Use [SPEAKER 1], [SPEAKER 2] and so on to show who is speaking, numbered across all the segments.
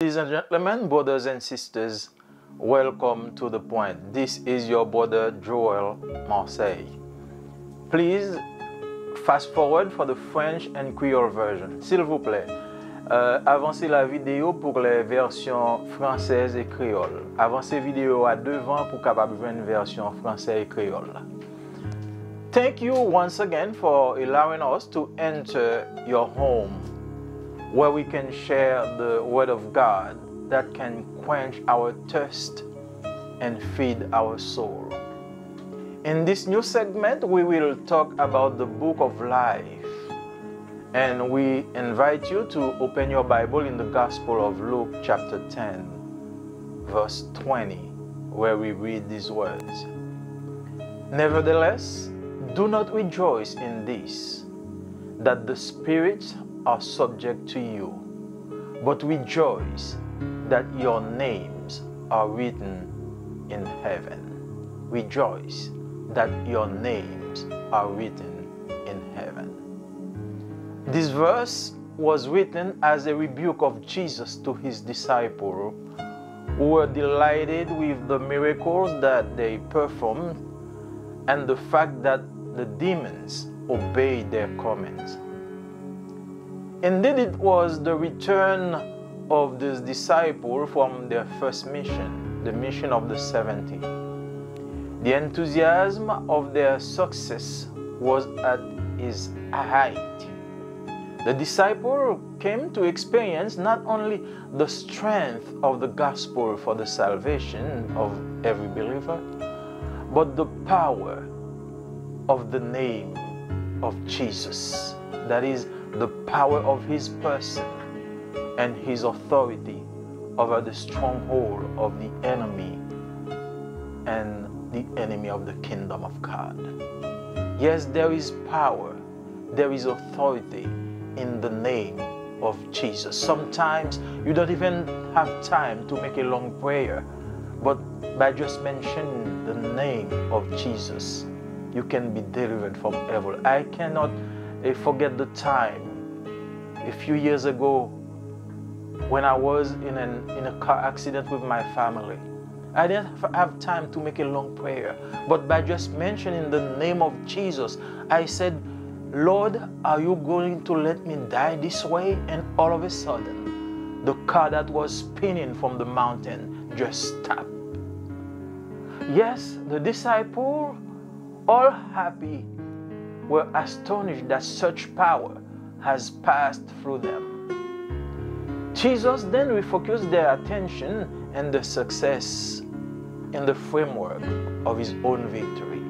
[SPEAKER 1] Ladies and gentlemen, brothers and sisters, welcome to The Point. This is your brother Joel Marseille. Please fast forward for the French and Creole version. S'il vous plaît, avancez la vidéo pour les versions françaises et créole. Avancez vidéo à devant pour capable voir une version française et créole. Thank you once again for allowing us to enter your home, where we can share the Word of God that can quench our thirst and feed our soul. In this new segment, we will talk about the book of life. And we invite you to open your Bible in the Gospel of Luke chapter 10, verse 20, where we read these words. Nevertheless, do not rejoice in this, that the spirits are subject to you, but rejoice that your names are written in heaven. Rejoice that your names are written in heaven. This verse was written as a rebuke of Jesus to his disciples, who were delighted with the miracles that they performed and the fact that the demons obeyed their commands. Indeed, it was the return of these disciples from their first mission, the mission of the 70. The enthusiasm of their success was at its height. The disciples came to experience not only the strength of the gospel for the salvation of every believer, but the power of the name of Jesus. That is, the power of his person and his authority over the stronghold of the enemy and the enemy of the kingdom of God. Yes, there is power, there is authority in the name of Jesus. Sometimes you don't even have time to make a long prayer, but by just mentioning the name of Jesus, you can be delivered from evil. I cannot forget the time a few years ago when I was in a car accident with my family. I didn't have time to make a long prayer, but by just mentioning the name of Jesus, I said, Lord, are you going to let me die this way? And all of a sudden, the car that was spinning from the mountain just stopped. Yes, the disciples, all happy, were astonished that such power has passed through them. Jesus then refocused their attention and their success in the framework of his own victory.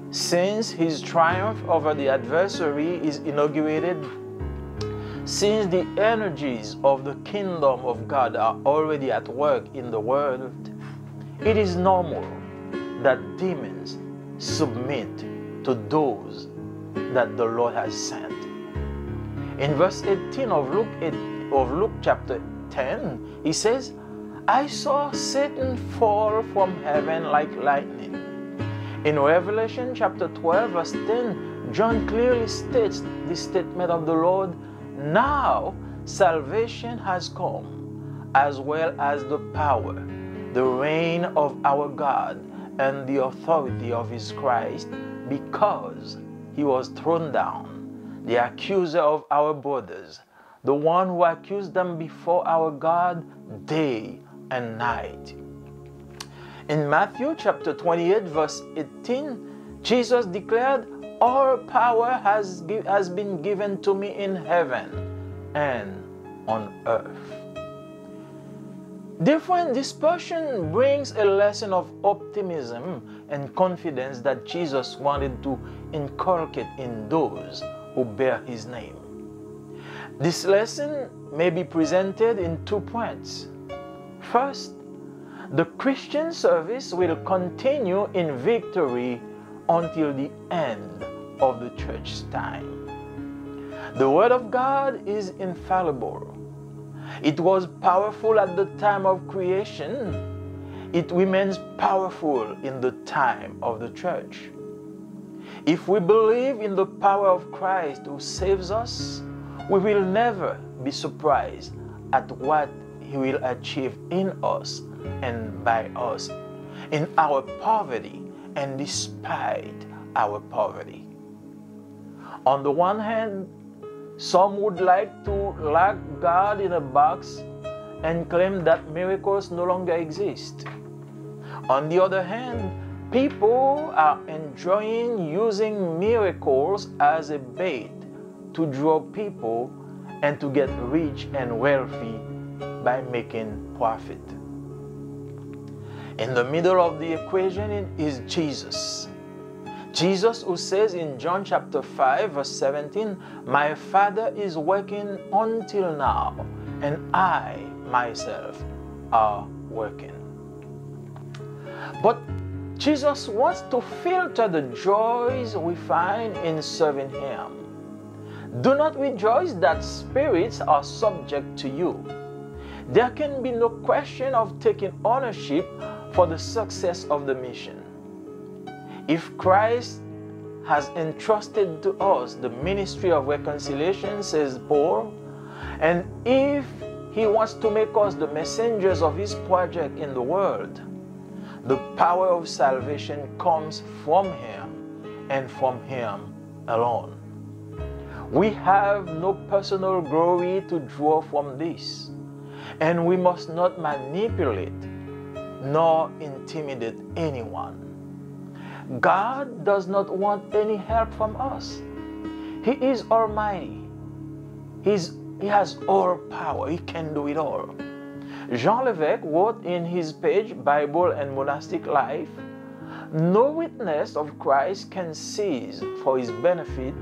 [SPEAKER 1] Since his triumph over the adversary is inaugurated, since the energies of the kingdom of God are already at work in the world, it is normal that demons submit to those that the Lord has sent. In verse 18 of Luke chapter 10, he says, I saw Satan fall from heaven like lightning. In Revelation chapter 12, verse 10, John clearly states this statement of the Lord, now salvation has come, as well as the power, the reign of our God, and the authority of his Christ, because he was thrown down, the accuser of our brothers, the one who accused them before our God day and night. In Matthew chapter 28, verse 18, Jesus declared, all power has been given to me in heaven and on earth. Different dispersion brings a lesson of optimism and confidence that Jesus wanted to inculcate in those who bear his name. This lesson may be presented in 2 points. First, the Christian service will continue in victory until the end of the church's time. The Word of God is infallible. It was powerful at the time of creation. It remains powerful in the time of the church. If we believe in the power of Christ who saves us, we will never be surprised at what He will achieve in us and by us, in our poverty and despite our poverty. On the one hand, some would like to lock God in a box and claim that miracles no longer exist. On the other hand, people are enjoying using miracles as a bait to draw people and to get rich and wealthy by making profit. In the middle of the equation is Jesus. Jesus, who says in John chapter 5 verse 17, "My Father is working until now, and I myself are working." But Jesus wants to filter the joys we find in serving Him. Do not rejoice that spirits are subject to you. There can be no question of taking ownership for the success of the mission. If Christ has entrusted to us the ministry of reconciliation, says Paul, and if He wants to make us the messengers of His project in the world, the power of salvation comes from Him and from Him alone. We have no personal glory to draw from this, and we must not manipulate nor intimidate anyone. God does not want any help from us. He is almighty. He has all power. He can do it all. Jean Levesque wrote in his page, Bible and Monastic Life, "No witness of Christ can seize for his benefit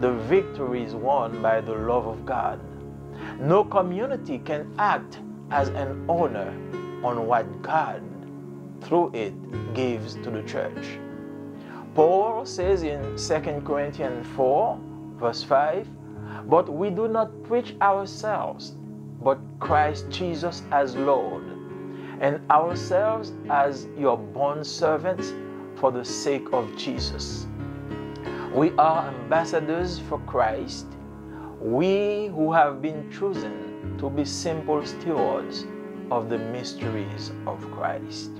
[SPEAKER 1] the victories won by the love of God. No community can act as an owner on what God, through it, gives to the church." Paul says in 2 Corinthians 4, verse 5, "But we do not preach ourselves, but Christ Jesus as Lord, and ourselves as your bondservants for the sake of Jesus." We are ambassadors for Christ, we who have been chosen to be simple stewards of the mysteries of Christ.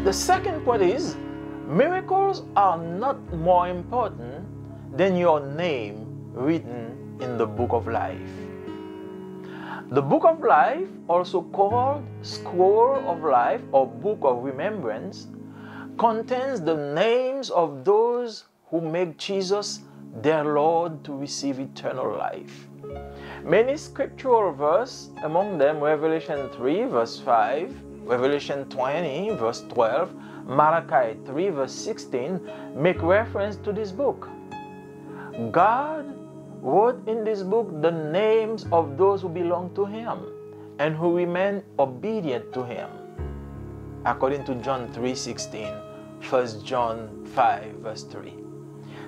[SPEAKER 1] The second point is, miracles are not more important than your name written in the book of life. The book of life, also called Scroll of Life or Book of Remembrance, contains the names of those who make Jesus their Lord to receive eternal life. Many scriptural verses, among them Revelation 3 verse 5, Revelation 20 verse 12, Malachi 3 verse 16, make reference to this book. God wrote in this book the names of those who belong to Him and who remain obedient to Him, according to John 3:16, 1 John 5 verse 3.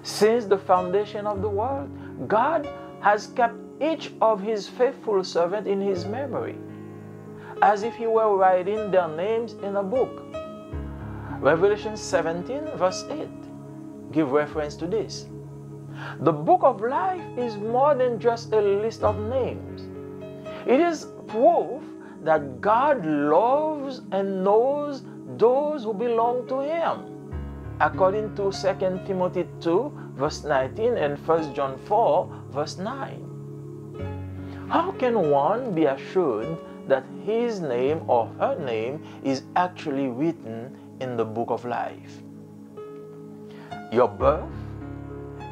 [SPEAKER 1] Since the foundation of the world, God has kept each of His faithful servants in His memory, as if He were writing their names in a book. Revelation 17 verse 8 give reference to this. The book of life is more than just a list of names. It is proof that God loves and knows those who belong to Him, according to 2 Timothy 2 verse 19 and 1 John 4 verse 9. How can one be assured that his name or her name is actually written in the book of life? Your birth,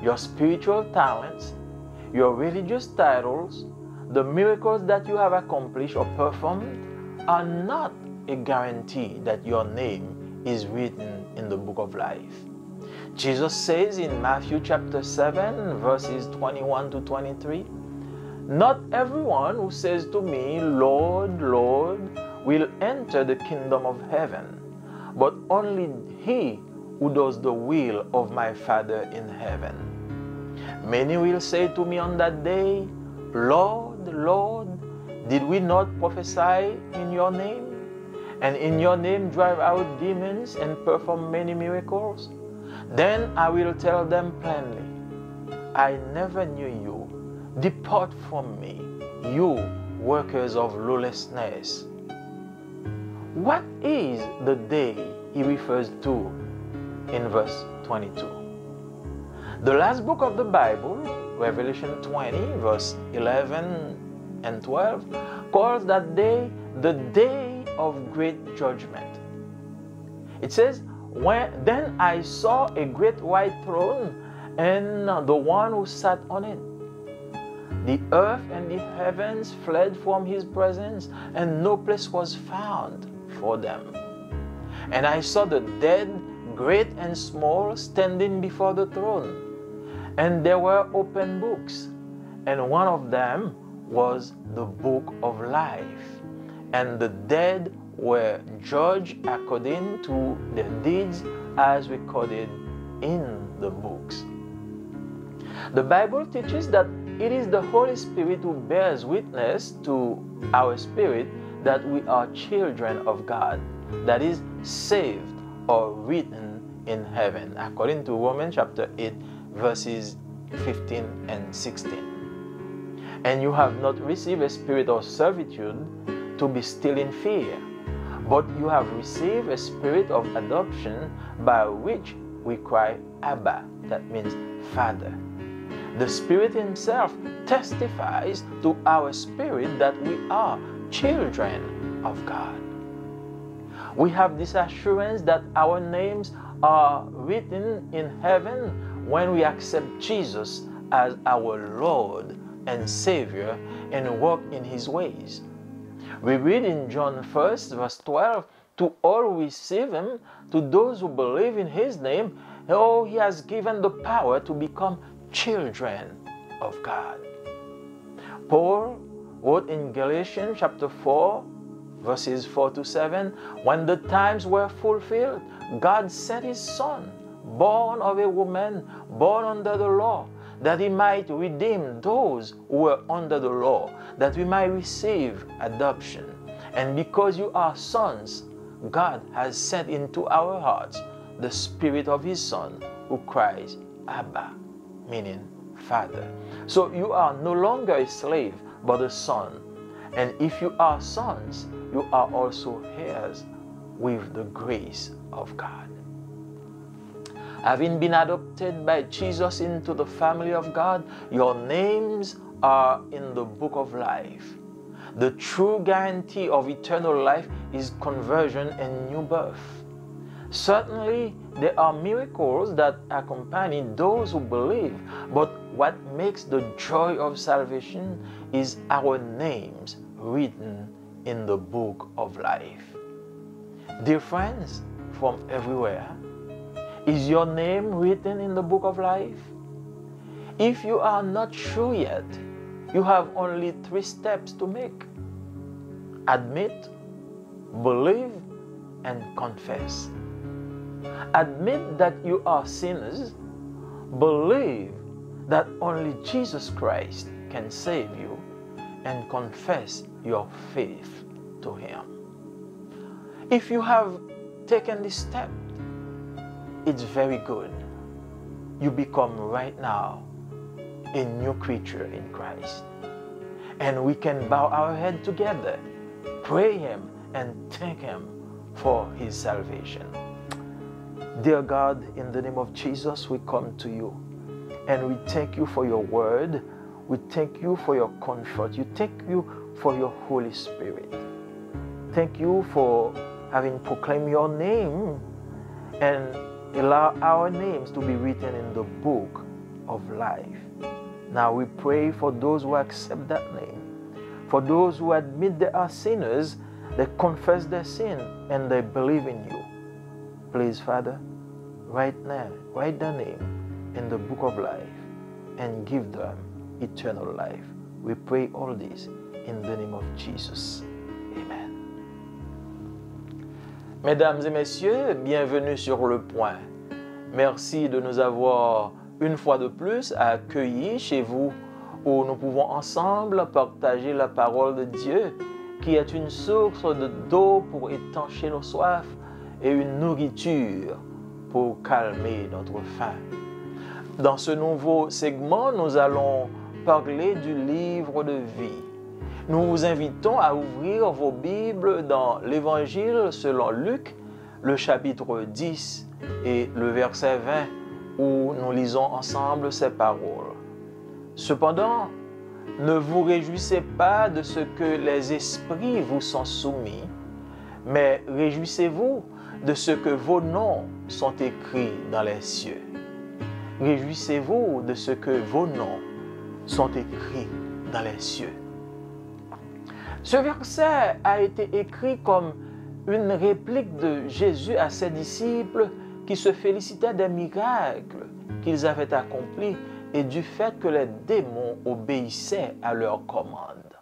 [SPEAKER 1] your spiritual talents, your religious titles, the miracles that you have accomplished or performed are not a guarantee that your name is written in the book of life. Jesus says in Matthew chapter 7 verses 21 to 23, "Not everyone who says to me, 'Lord, Lord,' will enter the kingdom of heaven, but only he who does the will of my Father in heaven. Many will say to me on that day, 'Lord, Lord, did we not prophesy in your name, and in your name drive out demons and perform many miracles?' Then I will tell them plainly, 'I never knew you. Depart from me, you workers of lawlessness. What is the day he refers to in verse 22? The last book of the Bible, Revelation 20, verse 11 and 12, calls that day the day of great judgment. It says, Then I saw a great white throne and the one who sat on it. The earth and the heavens fled from his presence, and no place was found for them. And I saw the dead, great and small, standing before the throne. And there were open books, and one of them was the book of life. And the dead were judged according to their deeds as recorded in the books. The Bible teaches that it is the Holy Spirit who bears witness to our spirit that we are children of God, that is, saved or written in heaven, according to Romans chapter 8, verses 15 and 16. And you have not received a spirit of servitude to be still in fear, but you have received a spirit of adoption by which we cry, Abba, that means Father. The Spirit Himself testifies to our spirit that we are children of God. We have this assurance that our names are written in heaven when we accept Jesus as our Lord and Savior and walk in His ways. We read in John 1, verse 12, to all who receive Him, to those who believe in His name, oh, He has given the power to become children of God. Paul wrote in Galatians chapter 4, verses 4 to 7, when the times were fulfilled, God sent His Son, born of a woman, born under the law, that He might redeem those who were under the law, that we might receive adoption. And because you are sons, God has sent into our hearts the Spirit of His Son, who cries, Abba, meaning Father. So you are no longer a slave, but a son. And if you are sons, you are also heirs with the grace of God. Having been adopted by Jesus into the family of God, your names are in the book of life. The true guarantee of eternal life is conversion and new birth. Certainly, there are miracles that accompany those who believe, but what makes the joy of salvation is our names written in the book of life. Dear friends from everywhere, is your name written in the book of life? If you are not sure yet, you have only 3 steps to make. Admit, believe, and confess. Admit that you are sinners. Believe that only Jesus Christ can save you, and confess your faith to Him. If you have taken this step, it's very good. You become right now a new creature in Christ. And we can bow our head together, pray Him, and thank Him for His salvation. Dear God, in the name of Jesus, we come to you and we thank you for your word. We thank you for your comfort. We thank you for your Holy Spirit. Thank you for having proclaimed your name and allow our names to be written in the book of life. Now we pray for those who accept that name, for those who admit they are sinners, they confess their sin, and they believe in you. Please, Father, write their name in the book of life and give them eternal life. We pray all this in the name of Jesus. Amen. Mesdames et messieurs, bienvenue sur Le Point. Merci de nous avoir une fois de plus accueillis chez vous où nous pouvons ensemble partager la parole de Dieu qui est une source d'eau pour étancher nos soifs et une nourriture pour calmer notre faim. Dans ce nouveau segment, nous allons parler du livre de vie. Nous vous invitons à ouvrir vos Bibles dans l'Évangile selon Luc, le chapitre 10 et le verset 20, où nous lisons ensemble ces paroles. Cependant, ne vous réjouissez pas de ce que les esprits vous sont soumis, mais réjouissez-vous de ce que vos noms sont écrits dans les cieux. Réjouissez-vous de ce que vos noms sont écrits dans les cieux. Ce verset a été écrit comme une réplique de Jésus à ses disciples qui se félicitaient des miracles qu'ils avaient accomplis et du fait que les démons obéissaient à leurs commandes.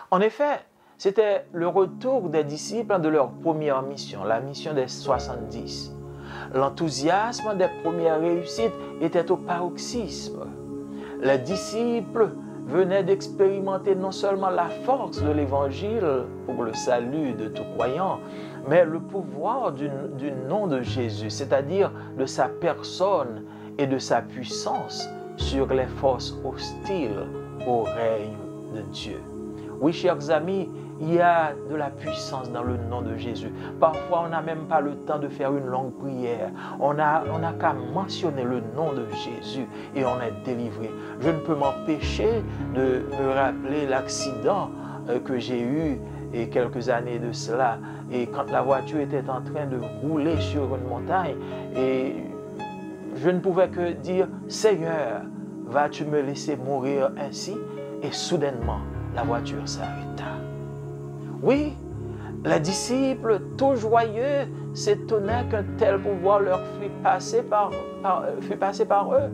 [SPEAKER 1] En effet, c'était le retour des disciples de leur première mission, la mission des 70. L'enthousiasme des premières réussites était au paroxysme. Les disciples venaient d'expérimenter non seulement la force de l'Évangile pour le salut de tout croyant, mais le pouvoir du nom de Jésus, c'est-à-dire de sa personne et de sa puissance sur les forces hostiles au règne de Dieu. Oui, chers amis, il y a de la puissance dans le nom de Jésus. Parfois, on n'a même pas le temps de faire une longue prière. On n'a qu'à mentionner le nom de Jésus et on est délivré. Je ne peux m'empêcher de me rappeler l'accident que j'ai eu et quelques années de cela. Et quand la voiture était en train de rouler sur une montagne, et je ne pouvais que dire, Seigneur, vas-tu me laisser mourir ainsi? Et soudainement, la voiture s'arrêta. Oui, les disciples, tout joyeux, s'étonnaient qu'un tel pouvoir leur fût passé par eux.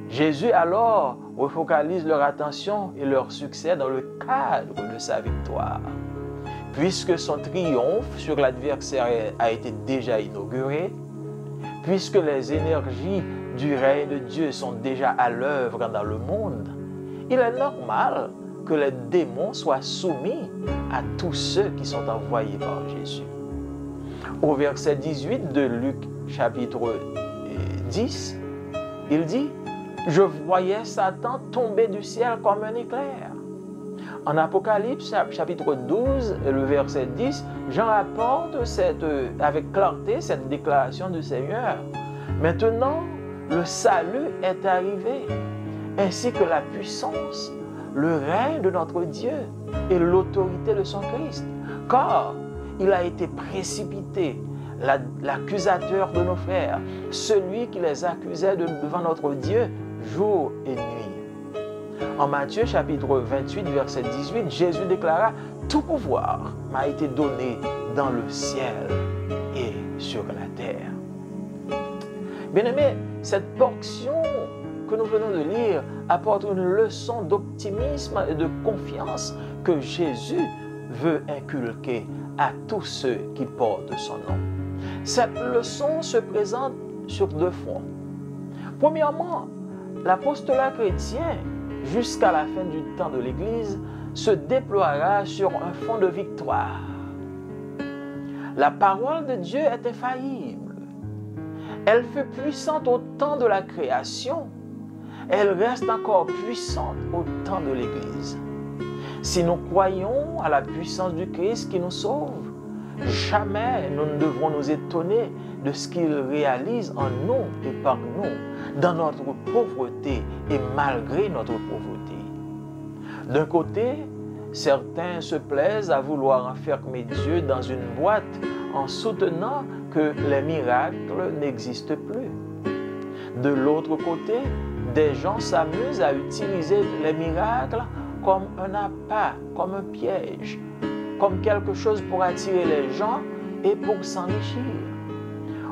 [SPEAKER 1] Jésus alors refocalise leur attention et leur succès dans le cadre de sa victoire. Puisque son triomphe sur l'adversaire a été déjà inauguré, puisque les énergies du règne de Dieu sont déjà à l'œuvre dans le monde, il est normal que les démons soient soumis à tous ceux qui sont envoyés par Jésus. Au verset 18 de Luc chapitre 10, il dit « Je voyais Satan tomber du ciel comme un éclair ». En Apocalypse chapitre 12, le verset 10, Jean rapporte avec clarté cette déclaration du Seigneur. Maintenant, le salut est arrivé, ainsi que la puissance, le règne de notre Dieu et l'autorité de son Christ. Car il a été précipité, l'accusateur de nos frères, celui qui les accusait devant notre Dieu jour et nuit. En Matthieu chapitre 28, verset 18, Jésus déclara « Tout pouvoir m'a été donné dans le ciel et sur la terre. » Bien-aimés, cette portion que nous venons de lire apporte une leçon d'optimisme et de confiance que Jésus veut inculquer à tous ceux qui portent son nom. Cette leçon se présente sur deux fronts. Premièrement, l'apostolat chrétien, jusqu'à la fin du temps de l'Église, se déploiera sur un fond de victoire. La parole de Dieu est infaillible. Elle fut puissante au temps de la création. Elle reste encore puissante au temps de l'Église. Si nous croyons à la puissance du Christ qui nous sauve, jamais nous ne devrons nous étonner de ce qu'il réalise en nous et par nous, dans notre pauvreté et malgré notre pauvreté. D'un côté, certains se plaisent à vouloir enfermer Dieu dans une boîte en soutenant que les miracles n'existent plus. De l'autre côté, des gens s'amusent à utiliser les miracles comme un appât, comme un piège, comme quelque chose pour attirer les gens et pour s'enrichir.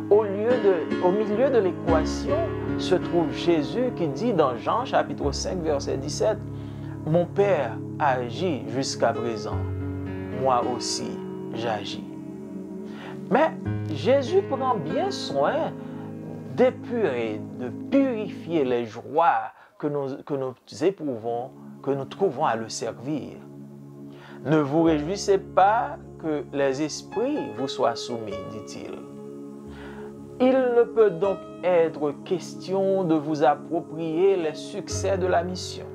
[SPEAKER 1] Au milieu de l'équation se trouve Jésus qui dit dans Jean chapitre 5 verset 17, « Mon Père a agi jusqu'à présent, moi aussi j'agis. » Mais Jésus prend bien soin d'épurer, de purifier les joies que nous éprouvons, que nous trouvons à le servir. Ne vous réjouissez pas que les esprits vous soient soumis, dit-il. Il ne peut donc être question de vous approprier les succès de la mission.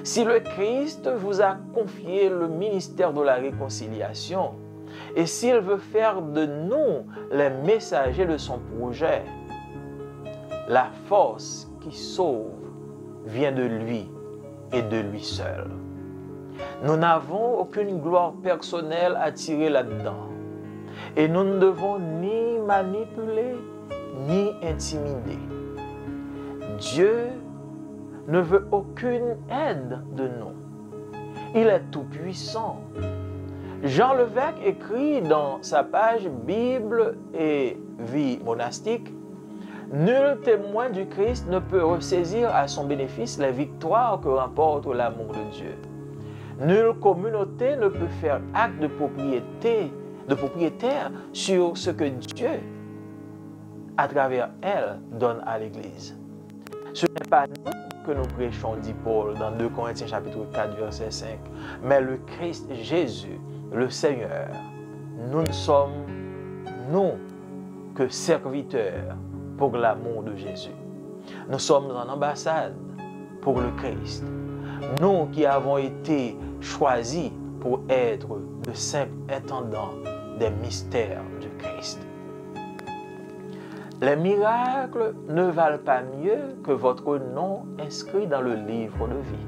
[SPEAKER 1] Si le Christ vous a confié le ministère de la réconciliation, et s'il veut faire de nous les messagers de son projet, la force qui sauve vient de lui et de lui seul. Nous n'avons aucune gloire personnelle à tirer là-dedans. Et nous ne devons ni manipuler, ni intimider. Dieu ne veut aucune aide de nous. Il est tout-puissant. Jean Levesque écrit dans sa page Bible et vie monastique, « Nul témoin du Christ ne peut ressaisir à son bénéfice les victoires que remporte l'amour de Dieu. Nulle communauté ne peut faire acte de propriétaire sur ce que Dieu, à travers elle, donne à l'Église. Ce n'est pas nous que nous prêchons, dit Paul dans 2 Corinthiens chapitre 4, verset 5, mais le Christ Jésus, le Seigneur. Nous ne sommes, nous, que serviteurs pour l'amour de Jésus. Nous sommes en ambassade pour le Christ. Nous qui avons été choisis pour être de simples intendants des mystères du Christ. Les miracles ne valent pas mieux que votre nom inscrit dans le livre de vie.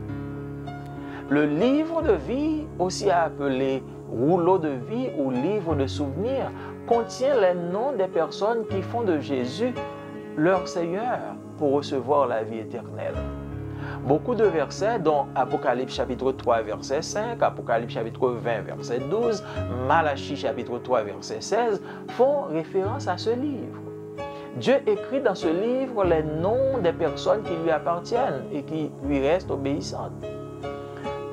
[SPEAKER 1] Le livre de vie, aussi appelé rouleau de vie ou livre de souvenirs, contient les noms des personnes qui font de Jésus leur Seigneur pour recevoir la vie éternelle. Beaucoup de versets, dont Apocalypse chapitre 3, verset 5, Apocalypse chapitre 20, verset 12, Malachie chapitre 3, verset 16, font référence à ce livre. Dieu écrit dans ce livre les noms des personnes qui lui appartiennent et qui lui restent obéissantes.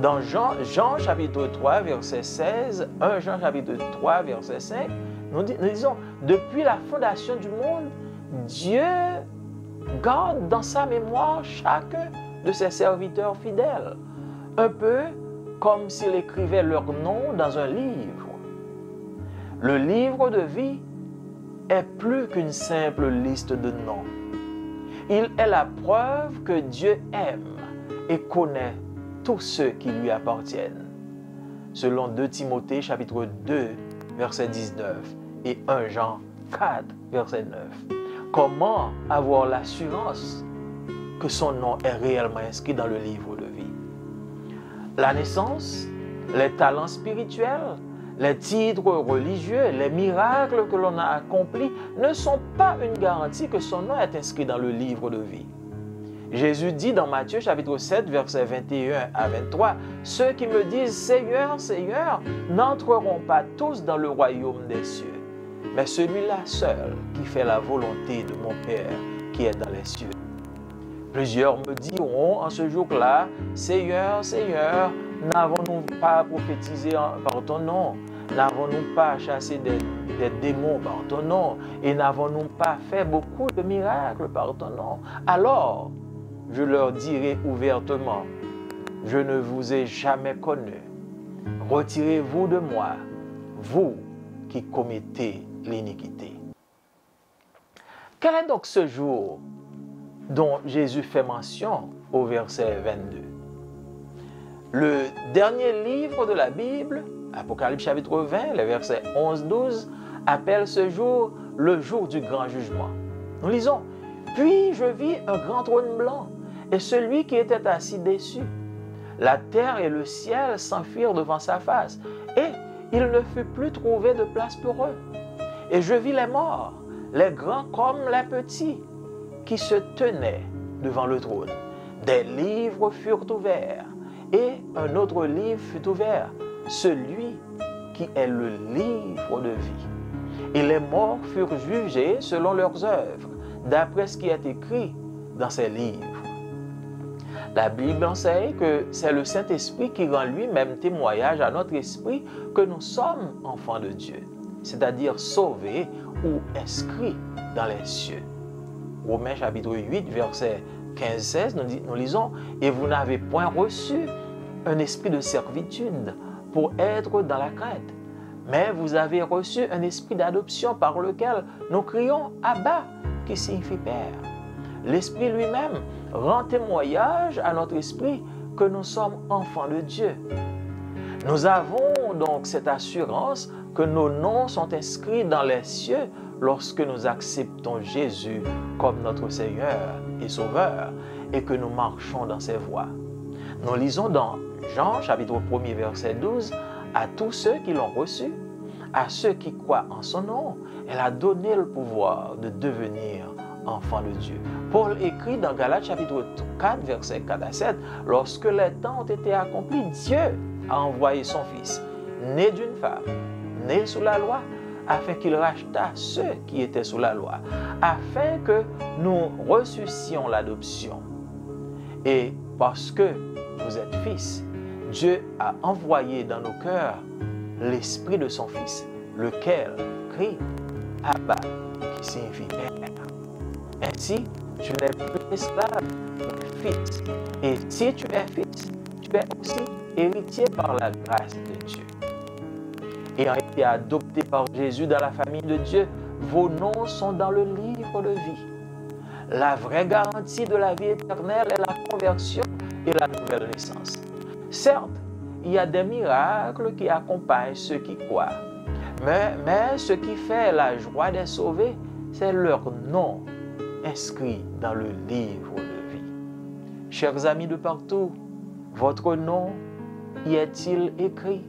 [SPEAKER 1] Dans Jean chapitre 3, verset 16, 1 Jean chapitre 3, verset 5, nous disons, depuis la fondation du monde, Dieu garde dans sa mémoire chacun de ses serviteurs fidèles, un peu comme s'il écrivait leur nom dans un livre. Le livre de vie est plus qu'une simple liste de noms. Il est la preuve que Dieu aime et connaît tous ceux qui lui appartiennent. Selon 2 Timothée chapitre 2, verset 19 et 1 Jean 4, verset 9. Comment avoir l'assurance que son nom est réellement inscrit dans le livre de vie? La naissance, les talents spirituels, les titres religieux, les miracles que l'on a accomplis ne sont pas une garantie que son nom est inscrit dans le livre de vie. Jésus dit dans Matthieu chapitre 7, versets 21 à 23, « Ceux qui me disent « Seigneur, Seigneur » n'entreront pas tous dans le royaume des cieux, mais celui-là seul qui fait la volonté de mon Père qui est dans les cieux. » Plusieurs me diront en ce jour-là, « Seigneur, Seigneur, n'avons-nous pas prophétisé par ton nom? N'avons-nous pas chassé des démons par ton nom? Et n'avons-nous pas fait beaucoup de miracles par ton nom? » Alors, je leur dirai ouvertement, « Je ne vous ai jamais connu. Retirez-vous de moi, vous qui commettez l'iniquité. » Quel est donc ce jour dont Jésus fait mention au verset 22? Le dernier livre de la Bible, Apocalypse chapitre 20, les versets 11-12, appelle ce jour le jour du grand jugement. Nous lisons, « Puis je vis un grand trône blanc, et celui qui était assis dessus. La terre et le ciel s'enfuirent devant sa face, et il ne fut plus trouvé de place pour eux. Et je vis les morts, les grands comme les petits, qui se tenaient devant le trône. Des livres furent ouverts, et un autre livre fut ouvert, celui qui est le livre de vie. Et les morts furent jugés selon leurs œuvres, d'après ce qui est écrit dans ces livres. La Bible enseigne que c'est le Saint-Esprit qui rend lui-même témoignage à notre esprit que nous sommes enfants de Dieu, c'est-à-dire sauvés ou inscrits dans les cieux. Romains chapitre 8, verset 15-16, nous lisons « Et vous n'avez point reçu un esprit de servitude pour être dans la crainte, mais vous avez reçu un esprit d'adoption par lequel nous crions « Abba » qui signifie Père. L'Esprit lui-même rend témoignage à notre esprit que nous sommes enfants de Dieu. Nous avons donc cette assurance que nos noms sont inscrits dans les cieux lorsque nous acceptons Jésus comme notre Seigneur et Sauveur et que nous marchons dans ses voies. Nous lisons dans Jean chapitre 1er verset 12, « À tous ceux qui l'ont reçu, à ceux qui croient en son nom, elle a donné le pouvoir de devenir enfants de Dieu. » Paul écrit dans Galates chapitre 4 verset 4 à 7, « Lorsque les temps ont été accomplis, Dieu a envoyé son Fils, né d'une femme, né sous la loi, afin qu'il rachetât ceux qui étaient sous la loi, afin que nous ressuscions l'adoption. Et parce que vous êtes fils, Dieu a envoyé dans nos cœurs l'Esprit de son Fils, lequel crie Abba, qui signifie Père. Ainsi, tu n'es plus esclave, mais fils. Et si tu es fils, tu es aussi héritier par la grâce de Dieu. Ayant été adoptés par Jésus dans la famille de Dieu, vos noms sont dans le livre de vie. La vraie garantie de la vie éternelle est la conversion et la nouvelle naissance. Certes, il y a des miracles qui accompagnent ceux qui croient. Mais ce qui fait la joie des sauvés, c'est leur nom inscrit dans le livre de vie. Chers amis de partout, votre nom y est-il écrit?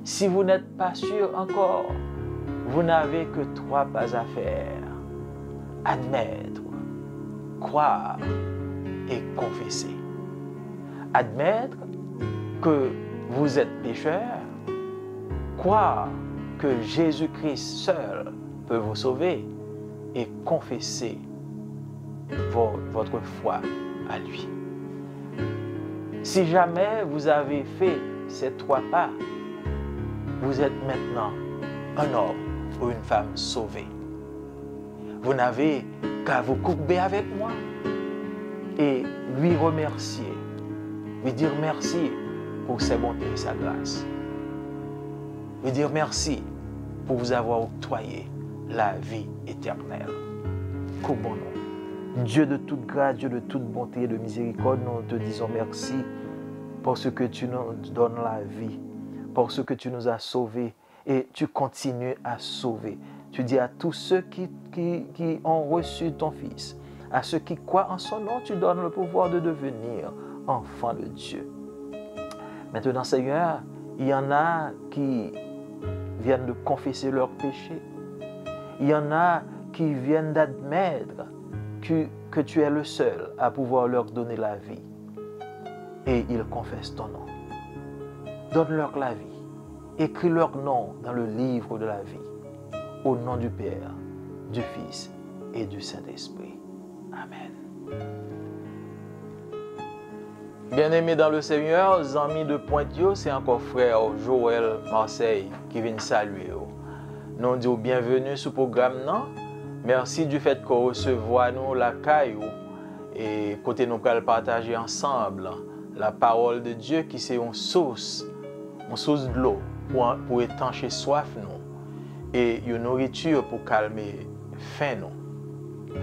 [SPEAKER 1] Si vous n'êtes pas sûr encore, vous n'avez que 3 pas à faire. Admettre, croire et confesser. Admettre que vous êtes pécheur, croire que Jésus-Christ seul peut vous sauver et confesser votre foi à lui. Si jamais vous avez fait ces 3 pas, vous êtes maintenant un homme ou une femme sauvée. Vous n'avez qu'à vous courber avec moi et lui remercier, lui dire merci pour ses bontés et sa grâce. Lui dire merci pour vous avoir octroyé la vie éternelle. Courbons-nous. Dieu de toute grâce, Dieu de toute bonté et de miséricorde, nous te disons merci parce que tu nous donnes la vie, parce que tu nous as sauvés et tu continues à sauver. Tu dis à tous ceux qui ont reçu ton Fils, à ceux qui croient en son nom, tu donnes le pouvoir de devenir enfants de Dieu. Maintenant, Seigneur, il y en a qui viennent de confesser leurs péchés. Il y en a qui viennent d'admettre que tu es le seul à pouvoir leur donner la vie. Et ils confessent ton nom. Donne-leur la vie. Écris leur nom dans le livre de la vie. Au nom du Père, du Fils et du Saint-Esprit. Amen. Bien-aimés dans le Seigneur, amis de Pointe-Yo, c'est encore frère Joël Marseille qui vient saluer. Nous disons bienvenue sur le programme. Merci du fait qu'on recevoir nous la caillou et côté nous allons partager ensemble la parole de Dieu qui c'est une source de l'eau pour étancher soif nous et une nourriture pour calmer faim nous.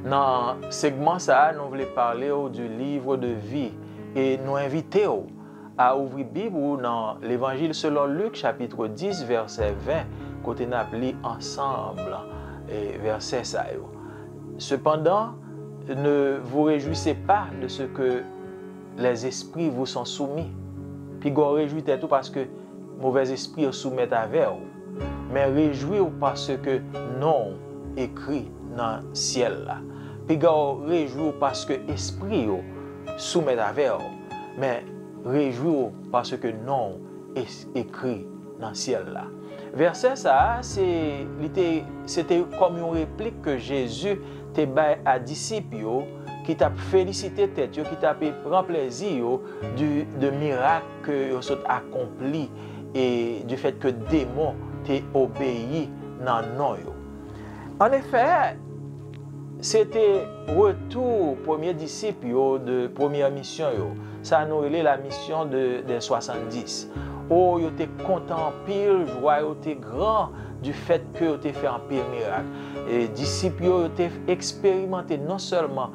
[SPEAKER 1] Dans ce segment ça, nous voulons parler du livre de vie et nous inviter à ouvrir la Bible dans l'évangile selon Luc chapitre 10 verset 20 côté nous appelé ensemble et verset ça. Cependant, ne vous réjouissez pas de ce que les esprits vous sont soumis. Puis vous réjouissez tout parce que mauvais esprits vous soumettent avec vous. Mais réjouissez-vous parce que non écrit dans le ciel là. Puis vous réjouissez-vous parce que esprit vous soumettent avec vous. Mais réjouissez-vous parce que non est écrit dans le ciel là. Verset ça, c'était comme une réplique que Jésus t'a baillé à disciples qui t'a félicité tête, qui t'a pris plaisir de miracle que vous avez accompli et du fait que démons t'ont obéi dans nom. En effet, c'était retour premier disciple de première mission. Ça nous relève la mission des 70. Oh, yo te content pile, joie yo te grand du fait que yo te fait un pile miracle. Et disciples yo te expérimenté non seulement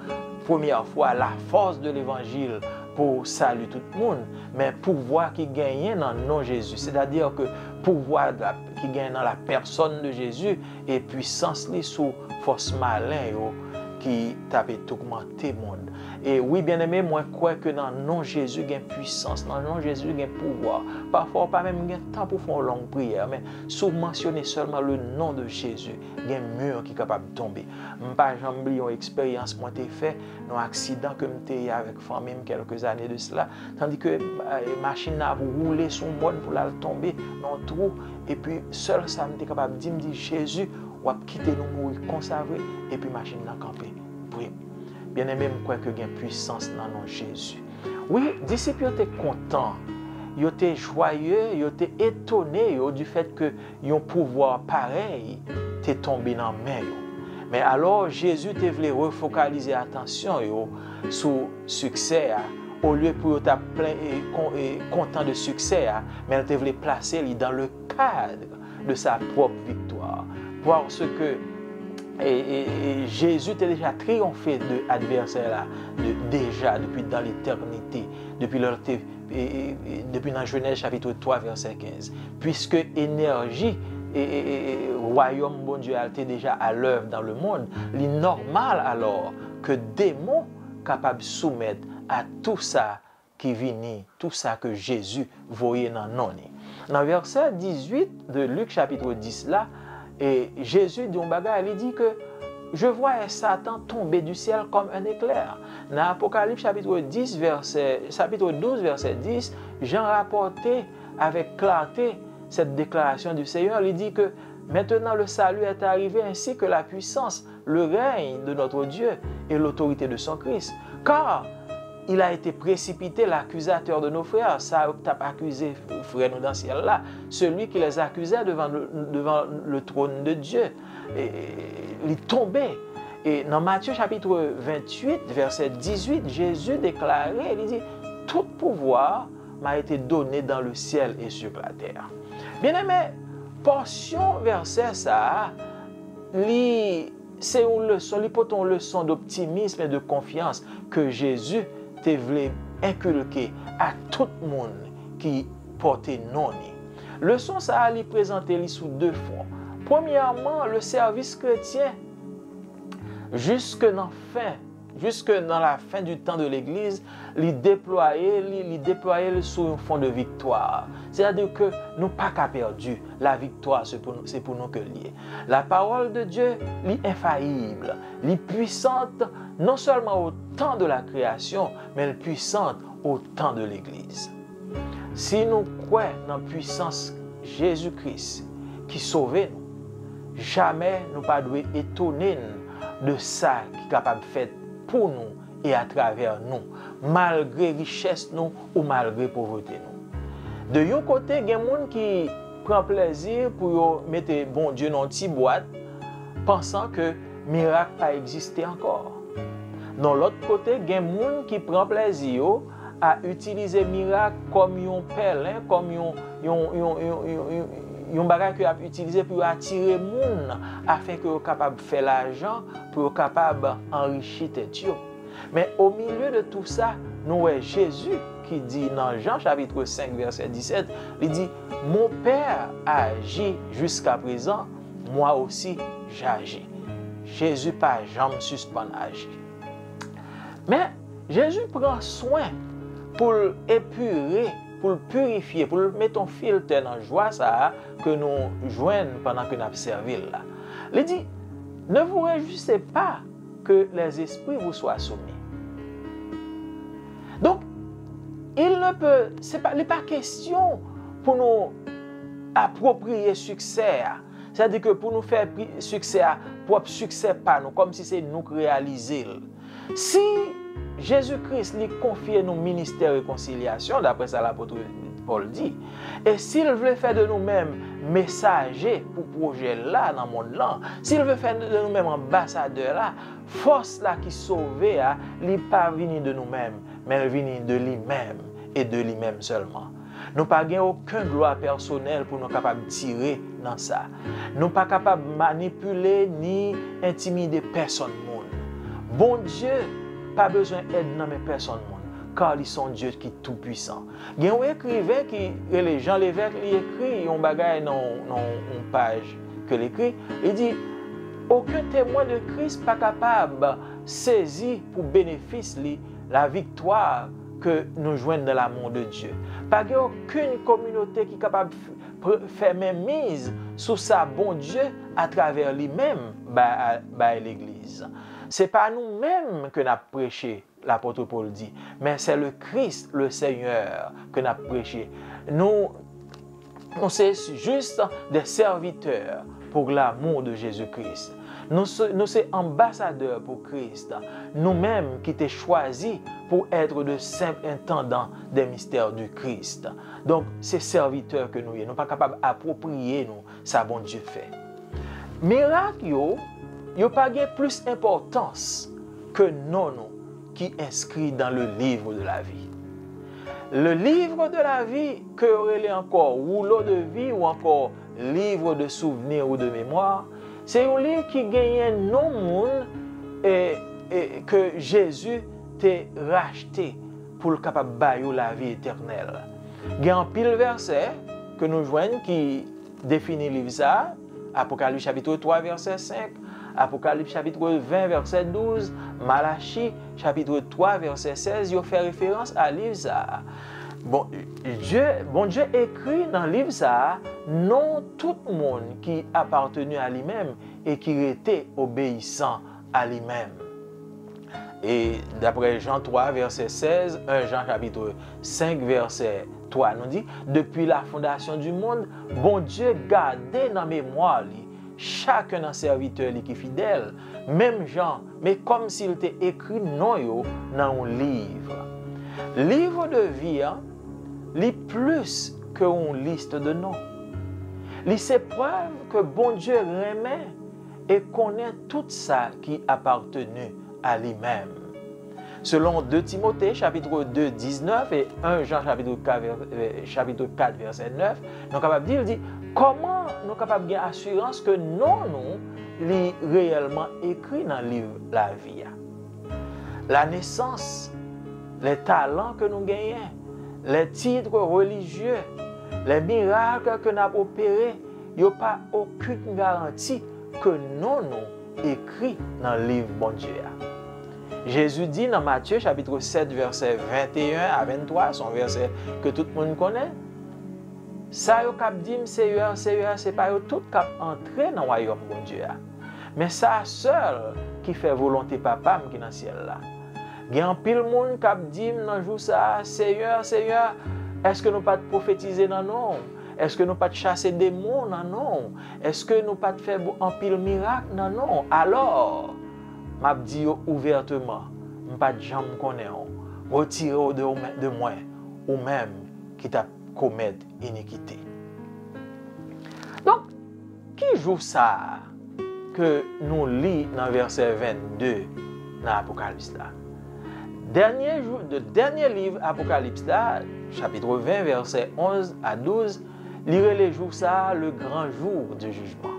[SPEAKER 1] première fois la force de l'évangile pour saluer tout le monde, mais pouvoir qui gagne dans le nom de Jésus. C'est-à-dire que pouvoir qui gagne dans la personne de Jésus et puissance sous force malin qui t'a augmenté le monde. Et oui, bien aimé, moi, je crois que dans le nom de Jésus, il y a une puissance, dans le nom de Jésus, il y a un pouvoir. Parfois, pas même il y a temps pour faire une longue prière, mais si vous mentionnez seulement le nom de Jésus, il y a un mur qui est capable de tomber. Je n'ai pas jamais oublié une expérience que j'ai fait dans un accident que j'ai eu avec ma famille quelques années de cela, tandis que la machine a roulé sur le monde pour la tomber dans le trou, et puis seul ça m'était capable de dire Jésus, ou à quitter nous mourir conservé, et puis la machine a campé. Bien aimé, je crois qu'il y a une puissance dans le nom de Jésus. Oui, les disciples étaient contents, ils étaient joyeux, ils étaient étonnés du fait que un pouvoir pareil était tombé dans la main. Mais alors Jésus voulait refocaliser l'attention sur le succès. Au lieu pour être plein et content de succès, mais il voulait placer dans le cadre de sa propre victoire. Parce que Jésus a déjà triomphé de l'adversaire déjà depuis dans l'éternité, depuis dans Genèse chapitre 3 verset 15. Puisque énergie et royaume bon Dieu a été déjà à l'œuvre dans le monde, il est normal alors que démons capables de soumettre à tout ça qui vient, tout ça que Jésus voyait dans le monde. Dans verset 18 de Luc chapitre 10 là, et Jésus dit il dit que je vois Satan tomber du ciel comme un éclair. Dans Apocalypse chapitre 12 verset 10, Jean rapportait avec clarté cette déclaration du Seigneur. Il dit que maintenant le salut est arrivé ainsi que la puissance, le règne de notre Dieu et l'autorité de son Christ. Car il a été précipité l'accusateur de nos frères. Ça a accusé frère nous dans le ciel là, celui qui les accusait devant le trône de Dieu. Et, il est tombé. Et dans Matthieu chapitre 28, verset 18, Jésus déclarait, il dit, tout pouvoir m'a été donné dans le ciel et sur la terre. Bien aimé, portion verset ça, c'est une leçon d'optimisme et de confiance que Jésus te voulait inculquer à tout le monde qui portait non. Leçon ça a lui présenter sous deux fronts. Premièrement, le service chrétien jusque dans la fin du temps de l'Église, il déployait sur un fond de victoire. C'est-à-dire que nous pas qu'à perdu. La victoire, c'est pour nous que lié. La parole de Dieu est infaillible, est puissante non seulement au temps de la création, mais elle est puissante au temps de l'Église. Si nous croyons dans la puissance de Jésus-Christ qui sauve nous, jamais nous ne devons pas étonner de ça qui est capable de faire pour nous et à travers nous, malgré richesse nous ou malgré pauvreté nous. De un côté, il y a des gens qui prennent plaisir pour mettre bon Dieu dans une petite boîte, pensant que le miracle n'a pas existé encore. De l'autre côté, il y a des gens qui prennent plaisir à utiliser le miracle comme un pèlerin, comme un bagage que a utilisé pour attirer les gens afin que soient capables de faire l'argent, pour être capables d'enrichir tes dieux. Mais au milieu de tout ça, nous voyons Jésus qui dit dans Jean chapitre 5 verset 17, il dit « Mon Père agit jusqu'à présent, moi aussi j'agis. » Jésus pas jamais suspend agir. Mais Jésus prend soin pour épurer, pour purifier, pour mettre un filtre dans la joie ça, que nous joignons pendant que nous servons là. Il dit, ne vous réjouissez pas que les esprits vous soient soumis. Donc, il n'est pas question pour nous approprier succès. C'est-à-dire que pour nous faire succès, propre succès pas nous, comme si c'est nous qui réaliser. Si Jésus-Christ lui confie nos ministère de réconciliation, d'après ça l'apôtre Paul dit, et s'il veut faire de nous-mêmes messagers pour projet là dans le monde là, s'il veut faire de nous-mêmes ambassadeurs là, force là qui sauve, il n'est pas venu de nous-mêmes, mais elle vient de lui-même et de lui-même seulement. Nous n'avons pas aucune gloire personnelle pour nous capables de tirer dans ça. Nous ne sommes pas capables de manipuler ni intimider personne. Bon Dieu, pas besoin d'aide dans mes personnes. car ils sont Dieu qui est tout puissant. Il y a un écrivain qui, les Jean Lévesque, il écrit un bagage dans une page que l'écrit, il dit aucun témoin de Christ pas capable de saisir pour bénéfice la victoire que nous joignons dans l'amour de Dieu. Pas aucune communauté qui est capable de faire même mise sur sa bon Dieu à travers lui-même l'Église. Ce n'est pas nous-mêmes que nous avons prêché, l'apôtre Paul dit, mais c'est le Christ, le Seigneur, que nous avons prêché. Nous sommes juste des serviteurs pour l'amour de Jésus-Christ. Nous sommes ambassadeurs pour Christ. Nous-mêmes qui t'es choisis pour être de simples intendants des mystères du Christ. Donc, c'est serviteurs que nous sommes. Nous ne sommes pas capables d'approprier nous, ça bon Dieu fait. Miracle, il pas plus d'importance que nous qui inscrit dans le livre de la vie. Le livre de la vie, que aurait encore rouleau de vie ou encore livre de souvenirs ou de mémoire, c'est un livre qui gagne non monde et que Jésus t'a racheté pour le capable de la vie éternelle. Il y a un pile verset que nous joignons qui définit le livre ça, Apocalypse chapitre 3 verset 5, Apocalypse chapitre 20 verset 12, Malachie chapitre 3 verset 16, il fait référence à livre ça. Bon Dieu écrit dans le livre ça, non tout le monde qui appartenu à lui-même et qui était obéissant à lui-même. Et d'après Jean 3 verset 16, 1 Jean chapitre 5 verset 3 nous dit, depuis la fondation du monde, bon Dieu gardait dans mémoire chacun d'un serviteur qui est fidèle, même Jean, mais comme s'il était écrit non yo dans un livre. Livre de vie, lit plus qu'une liste de noms. Lit c'est preuve que bon Dieu remet et connaît tout ça qui appartenu à lui-même. Selon 2 Timothée chapitre 2 19 et 1 Jean chapitre 4 verset 9, nous sommes capables de dire, il dit comment nous sommes capables de gagner assurance que nous lit réellement écrit dans le livre la vie. La naissance, les talents que nous gagnons, les titres religieux, les miracles que nous avons opérés, il n'y a pas aucune garantie que nous écrit dans le livre bon Dieu. Jésus dit dans Matthieu chapitre 7 verset 21 à 23, son verset que tout le monde connaît, ça yo k'ap dit Seigneur, c'est pas yo tout k'ap entrer dans le royaume bon Dieu. Mais ça seul qui fait volonté papa qui dans le ciel là. Il y a un pile monde qui dit dans jour ça, Seigneur, est-ce que nous pas prophétiser dans nom? Est-ce que nous pas chasser des démons dans nom? Est-ce que nous pas faire un pile miracle dans nom? Alors, m'a dit ouvertement, pas de gens me connaît, retirez de moi ou même qui t'a commettre iniquité. Donc, qui joue ça que nous lisons dans verset 22 dans l'Apocalypse là? Dernier livre Apocalypse là, chapitre 20 verset 11 à 12, lire les jours ça, le grand jour du jugement.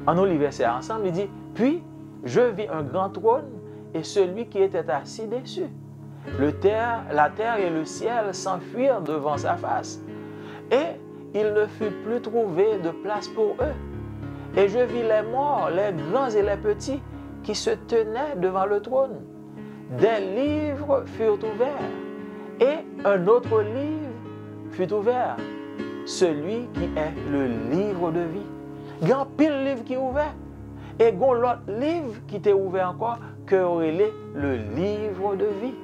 [SPEAKER 1] En nous lisons verset ensemble, il dit, puis je vis un grand trône et celui qui était assis dessus. La terre et le ciel s'enfuirent devant sa face, et il ne fut plus trouvé de place pour eux. Et je vis les morts, les grands et les petits, qui se tenaient devant le trône. Des livres furent ouverts, et un autre livre fut ouvert, celui qui est le livre de vie. Il y a un pile livre qui est ouvert, et il y a l'autre livre qui était ouvert encore, que aurait le livre de vie.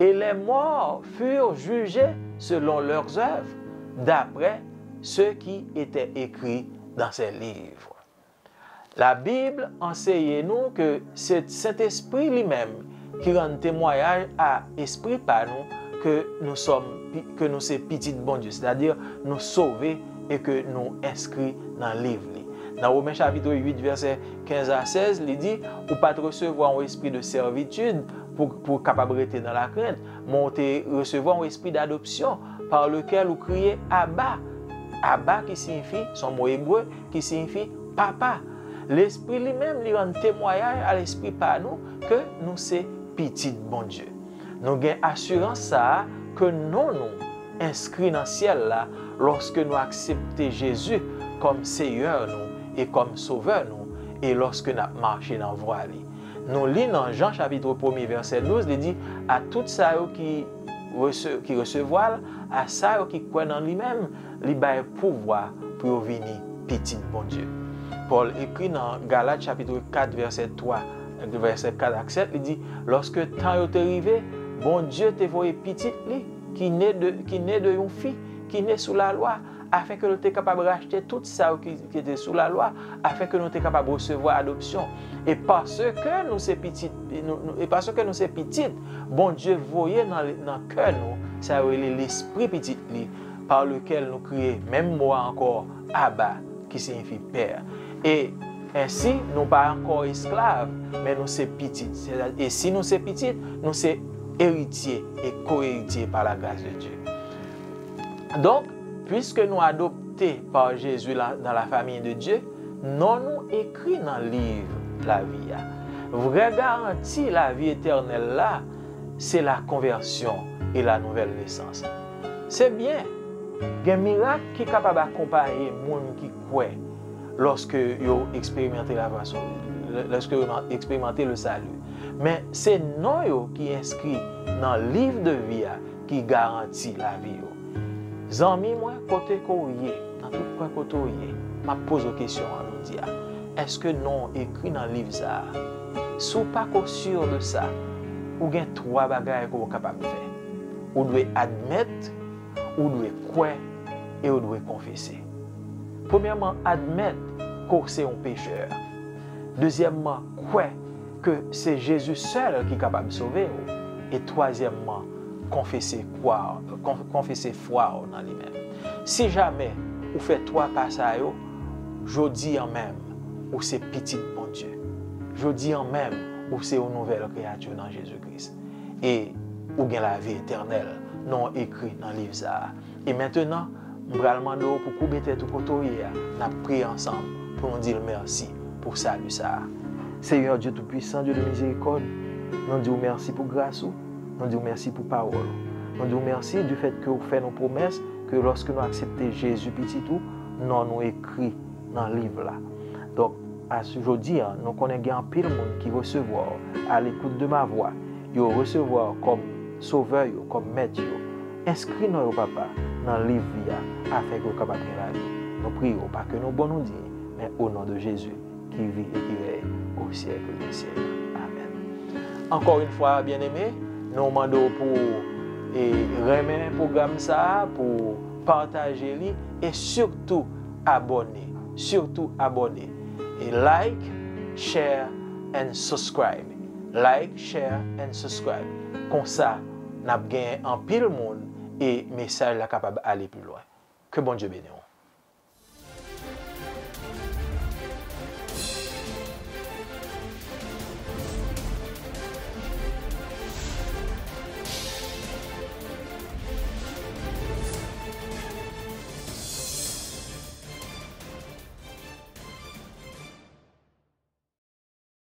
[SPEAKER 1] Et les morts furent jugés selon leurs œuvres, d'après ce qui était écrit dans ces livres. La Bible enseigne-nous que c'est Saint-Esprit lui-même qui rend témoignage à l'Esprit par nous que nous sommes petits de bon Dieu, c'est-à-dire nous sauver et que nous inscrits dans le livre. Dans Romains chapitre 8, verset 15 à 16, il dit, ou pas de recevoir un esprit de servitude pour capacité dans la crainte, mais recevoir un esprit d'adoption par lequel vous criez Abba. Abba qui signifie, son mot hébreu, qui signifie papa. L'esprit lui-même lui rend témoignage à l'esprit par nous que nous sommes petits de bon Dieu. Nous avons assurance ça que nous inscrits dans le ciel là, lorsque nous acceptons Jésus comme Seigneur nous et comme Sauveur nous, et lorsque nous marchons dans la voie. Nous lisons dans Jean chapitre 1 verset 12, il dit à tout ça qui recevoir, à ça qui croit en lui-même, il a pouvoir pour venir petit bon Dieu. Paul écrit dans Galates chapitre 4 verset 3, verset 4 à 7, il dit lorsque le temps est arrivé, bon Dieu te voyé petit qui naît de une fille qui naît sous la loi, afin que nous soyons capables de racheter tout ça qui était sous la loi, afin que nous soyons capables de recevoir l'adoption. Et parce que nous sommes petites, bon Dieu voyait dans le cœur nous, ça l'esprit petit par lequel nous crions, même moi encore, Abba, qui signifie Père. Et ainsi, nous ne sommes pas encore esclaves, mais nous sommes petites. Et si nous sommes petites, nous sommes héritiers et co-héritiers par la grâce de Dieu. Donc, puisque nous adoptés par Jésus dans la famille de Dieu, nous écrit dans le livre la vie. Vraie garantie la vie éternelle là, c'est la conversion et la nouvelle naissance. C'est bien. Il y a un miracle qui est capable d'accompagner les gens qui croient lorsque ils ont expérimenté la façon, lorsque ils ont expérimenté le salut. Mais c'est nous qui inscrit dans le livre de vie qui garantit la vie. Zami moi côté koye, dans tout point côté koye, m'a pose une question à nous dire. Est-ce que non écrit dans le livre ça? Si pas sûr de ça, ou bien trois bagages qu'on est capable de faire. Ou doit admettre, ou doit croire et ou doit confesser. Premièrement, admettre que c'est un pécheur. Deuxièmement, croire que c'est Jésus seul qui est capable de sauver. Et troisièmement, confesser foi dans lui-même. Si jamais vous faites trois passages, je dis en même, ou c'est petit bon Dieu. Je dis en même, ou c'est une nouvelle créature dans Jésus-Christ. Et ou bien la vie éternelle, non écrit dans le livre ça. Et maintenant, je vais demander pour couper tout côté, nous avons prié ensemble pour nous dire merci pour salut ça. Seigneur Dieu Tout-Puissant, Dieu de miséricorde, nous disons merci pour grâce, nous disons merci pour parole. Nous disons merci du fait que vous faites nos promesses, que lorsque nous acceptons Jésus petit tout, nous écrit dans le livre là. Donc, aujourd'hui, nous connaissons un pile de monde qui recevoir à l'écoute de ma voix, ils recevoir comme sauveur, comme maître. Inscris-nous, papa, dans le livre afin que vous soyez capable de la vie. Nous prions, pas que nous bon nous dire, mais au nom de Jésus qui vit et qui règne au siècle des siècles. Amen. Encore une fois, bien-aimés, nous demandons pour remettre le programme ça, pour partager et surtout abonner. Surtout abonner. Et like, share and subscribe. Like, share and subscribe. Comme ça, nous avons gagné un pile monde et le message est capable d'aller plus loin. Que bon Dieu bénisse.